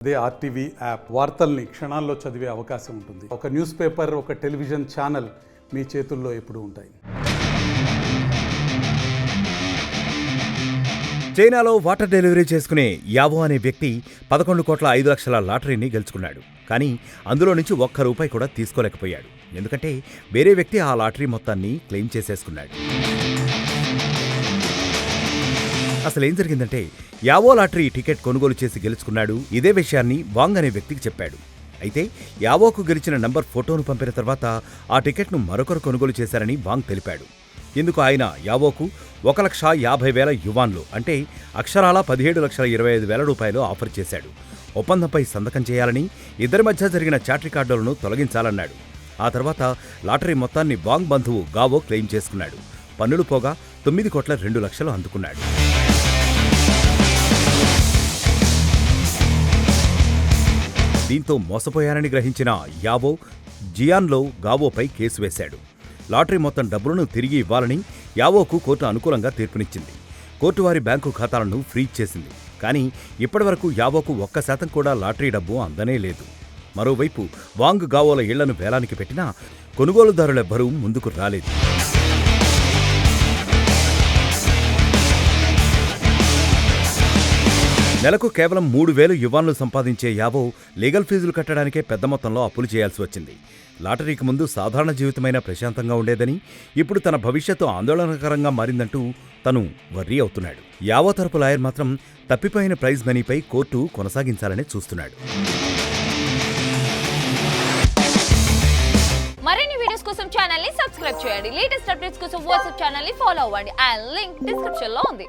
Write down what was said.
అదే RTV app వార్తల్ని క్షణాల్లో చదివే అవకాశం ఉంటుంది. ఒక న్యూస్ పేపర్, ఒక టెలివిజన్ ఛానల్ మీ చేతుల్లో ఎప్పుడూ ఉంటాయి. చైనాలో వాటర్ డెలివరీ చేసుకునే యావో అనే వ్యక్తి 11,05,00,000 లాటరీని గెలుచుకున్నాడు. కానీ అందులో నుంచి ఒక్క రూపాయి కూడా తీసుకోలేకపోయాడు. ఎందుకంటే వేరే వ్యక్తి ఆ లాటరీ మొత్తాన్ని క్లెయిమ్ చేసేసుకున్నాడు. అసలేం జరిగిందంటే యావో లాటరీ టికెట్ కొనుగోలు చేసి గెలుచుకున్నాడు. ఇదే విషయాన్ని వాంగ్ అనే వ్యక్తికి చెప్పాడు. అయితే యావోకు గెలిచిన నంబర్ ఫోటోను పంపిన తర్వాత ఆ టికెట్ను మరొకరు కొనుగోలు చేశారని వాంగ్ తెలిపాడు. ఇందుకు ఆయన యావోకు 1,50,000 యువాన్లు అంటే అక్షరాల 17,25,000 రూపాయలు ఆఫర్ చేశాడు. ఒప్పందంపై సంతకం చేయాలని, ఇద్దరి మధ్య జరిగిన చాట్ రికార్డులను తొలగించాలన్నాడు. ఆ తర్వాత లాటరీ మొత్తాన్ని వాంగ్ బంధువు గావో క్లెయిమ్ చేసుకున్నాడు. పన్నులు పోగా 9,02,00,000 అందుకున్నాడు. దీంతో మోసపోయారని గ్రహించిన యావో జియాన్లో గావోపై కేసు వేశాడు. లాటరీ మొత్తం డబ్బులను తిరిగి ఇవ్వాలని యావోకు కోర్టు అనుకూలంగా తీర్పునిచ్చింది. కోర్టు వారి బ్యాంకు ఖాతాలను ఫ్రీజ్ చేసింది. కానీ ఇప్పటివరకు యావోకు 1% కూడా లాటరీ డబ్బు అందనే లేదు. మరోవైపు వాంగ్ గావోల ఇళ్లను వేలానికి పెట్టినా కొనుగోలుదారులెవ్వరూ ముందుకు రాలేదు. నెలకు కేవలం 3,000 యువాన్లు సంపాదించే యావో లీగల్ ఫీజులు కట్టడానికే పెద్ద మొత్తంలో అప్పులు చేయాల్సి వచ్చింది. లాటరీకి ముందు సాధారణ జీవితమైనా ప్రశాంతంగా ఉండేదని, ఇప్పుడు తన భవిష్యత్తు ఆందోళనకరంగా మారిందంటూ తను వర్రీ అవుతున్నాడు. యావో తరపు లాయర్ మాత్రం తప్పిపోయిన ప్రైజ్ మనీపై కోర్టు కొనసాగించాలని చూస్తున్నాడు. మరిన్ని వీడియోస్ కోసం ఛానల్ ని సబ్స్క్రైబ్ చేయండి. లేటెస్ట్ అప్డేట్స్ కోసం వాట్సాప్ ఛానల్ ని ఫాలో అవ్వండి. ఆ లింక్ డిస్క్రిప్షన్ లో ఉంది.